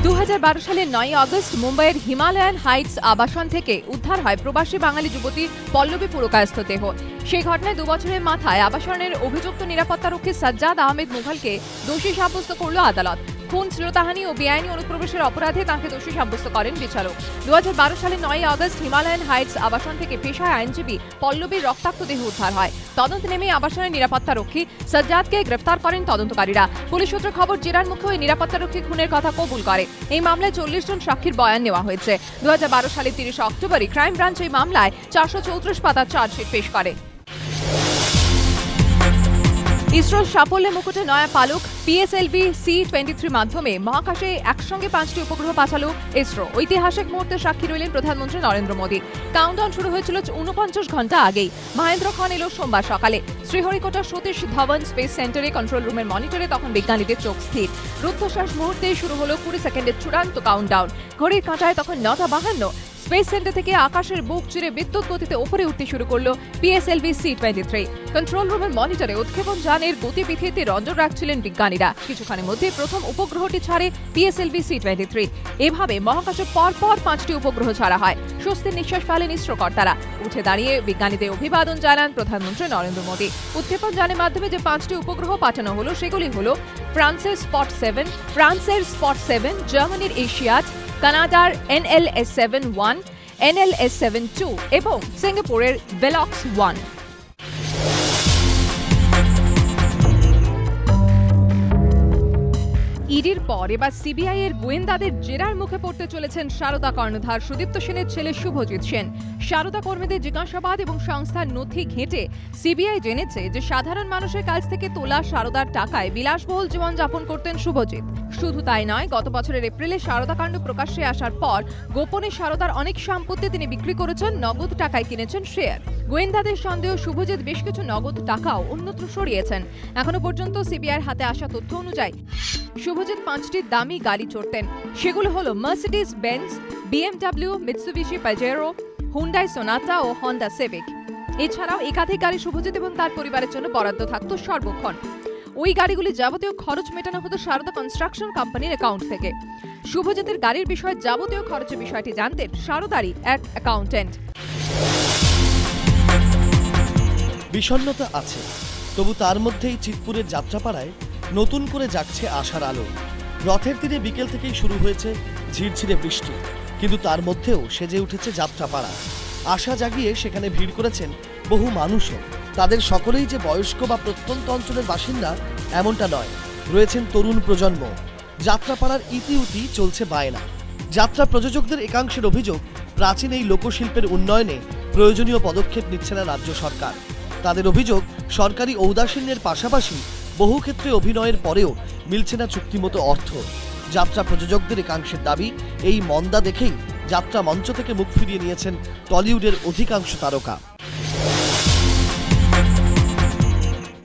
2012 সালের 9 আগস্ট মুম্বাইয়ের Himalayan Heights আবাসন থেকে উদ্ধার হয় প্রবাসী বাঙালি যুবতী পল্লবী পুরকায়স্থ দেহ। সেই ঘটনায় 2 বছরের মাথায় আবাসনের অভিযুক্ত নিরাপত্তারক্ষী সাজ্জাদ আহমেদ মুঘলকে দোষী সাব্যস্ত করল আদালত। খুন, শ্লীলতাহানি ও বেআইনি অনুপ্রবেশের অপরাধে তাঁকে দোষী সাব্যস্ত করেন বিচারক। 2012 সালের 9 আগস্ট হিমালয়ান হাইটস আবাসন থেকে পেশায় আইনজীবী পল্লবীর রক্তাক্ত দেহ উদ্ধার হয়। তদন্তে নেমে আবাসনের নিরাপত্তারক্ষী সাজ্জাদকে গ্রেফতার করেন তদন্তকারীরা। পুলিশ সূত্রে খবর, জেরার মুখে ওই নিরাপত্তারক্ষী খুনের কথা কবুল করে। এই মামলায় 40 জন সাক্ষীর বয়ান নেওয়া হয়েছে। 2012 সালের 30 অক্টোবরই ক্রাইম ব্রাঞ্চ এই মামলায় 434 পাতার চার্জশিট পেশ করে। ইসরোর সাফল্যে মুকুটে নয়া পালক PSLV-C-23 মাধ্যমে মহাকাশে একসঙ্গে 5টি উপগ্রহ পাঠালো ইসরো। ঐতিহাসিক মুহূর্তে সাক্ষী রইলেন প্রধানমন্ত্রী নরেন্দ্র মোদী। কাউন্টডাউন শুরু হয়েছিল 49 ঘন্টা আগেই। মহেন্দ্রক্ষণ এলো সোমবার সকালে। শ্রীহরিকোটা সতীশ ধাওয়ান স্পেস সেন্টারে কন্ট্রোল রুমের মনিটরে তখন বিজ্ঞানীদের চোখ স্থির। রুদ্ধশ্বাস মুহূর্তেই শুরু হলো 20 সেকেন্ডের চূড়ান্ত কাউন্টডাউন। ঘড়ির কাঁটায় তখন 9:52। স্পেস সেন্টার থেকে আকাশের বুক চিরে বিদ্যুৎ গতিতে উপরে উঠতে শুরু করলো PSLV-C-23। কন্ট্রোল রুমের মনিটরে উৎক্ষেপণ যানের গতিবিধিতে নজর রাখছিলেন বিজ্ঞানীরা। কিছুক্ষণের মধ্যে প্রথম উপগ্রহটি ছাড়ে PSLV-C-23। এভাবে মহাকাশে পরপর 5টি উপগ্রহ ছাড়া হয়। স্বস্তির নিঃশ্বাস ফেলেন ইসরো কর্তারা। উঠে দাঁড়িয়ে বিজ্ঞানীদের অভিবাদন জানান প্রধানমন্ত্রী নরেন্দ্র মোদী। উৎক্ষেপণ যানের মাধ্যমে যে 5টি উপগ্রহ পাঠানো হলো সেগুলি হলো ফ্রান্সের স্পট 7, জার্মানির এশিয়াড, কানাডার NLS-7-1, NLS-7-2 এবং সিঙ্গাপুরের ভেলক্স-1। ইডির পর এবার সিবিআই এর গোয়েন্দাদের জেরার মুখে পড়তে চলেছেন সারদা কর্ণধার সুদীপ্ত সেনের ছেলে শুভজিৎ সেন। সারদা কর্মীদের জিজ্ঞাসাবাদ এবং সংস্থার নথি ঘেঁটে সিবিআই জেনেছে যে সাধারণ মানুষের কাছ থেকে তোলা সারদার টাকায় বিলাসবহুল জীবনযাপন করতেন শুভজিৎ। শুধু তাই নয়, গত বছরের এপ্রিলে সারদা কাণ্ড প্রকাশ্যে আসার পর গোপনে সারদার অনেক সম্পত্তি তিনি বিক্রি করেছেন, নগদ টাকায় কিনেছেন শেয়ার। গোয়েন্দাদের সন্দেহ শুভজিৎ বেশ কিছু নগদ টাকাও অন্যত্র সরিয়েছেন। এখনো পর্যন্ত সিবিআইয়ের হাতে আসা তথ্য অনুযায়ী শুভজিৎ 5টি দামি গাড়ি চড়তেন। সেগুলো হলো Mercedes Benz, BMW, Mitsubishi Pajero, Hyundai Sonata ও হন্ডা সিভিক। এছাড়াও একাধিক গাড়ি শুভজিৎ এবং তার পরিবারের জন্য বরাদ্দ থাকত সর্বক্ষণ। ওই গাড়িগুলি যাবতীয় খরচ মেটানো হতো সারদা কনস্ট্রাকশন কোম্পানির অ্যাকাউন্ট থেকে। শুভজিতের গাড়ির বিষয়ে যাবতীয় খরচের বিষয়টি জানতেন সারদারই এক অ্যাকাউন্টেন্ট। বিষণ্ণতা আছে, তবু তার মধ্যেই চিৎপুরের যাত্রাপাড়ায় নতুন করে জাগছে আশার আলো। রথের তীরে বিকেল থেকেই শুরু হয়েছে ঝিরঝিরে বৃষ্টি, কিন্তু তার মধ্যেও সেজে উঠেছে যাত্রাপাড়া। আশা জাগিয়ে সেখানে ভিড় করেছেন বহু মানুষও। তাদের সকলেই যে বয়স্ক বা প্রত্যন্ত অঞ্চলের বাসিন্দা এমনটা নয়, রয়েছেন তরুণ প্রজন্ম। যাত্রাপাড়ার ইতিউতি চলছে বায়না। যাত্রা প্রযোজকদের একাংশের অভিযোগ, প্রাচীন এই লোকশিল্পের উন্নয়নে প্রয়োজনীয় পদক্ষেপ নিচ্ছে না রাজ্য সরকার। তাদের অভিযোগ, সরকারি ঔদাসীন্যের পাশাপাশি বহু ক্ষেত্রে অভিনয়ের পরেও মিলছে না চুক্তিমতো অর্থ। যাত্রা প্রযোজকদের একাংশের দাবি, এই মন্দা দেখেই যাত্রা মঞ্চ থেকে মুখ ফিরিয়ে নিয়েছেন টলিউডের অধিকাংশ তারকা।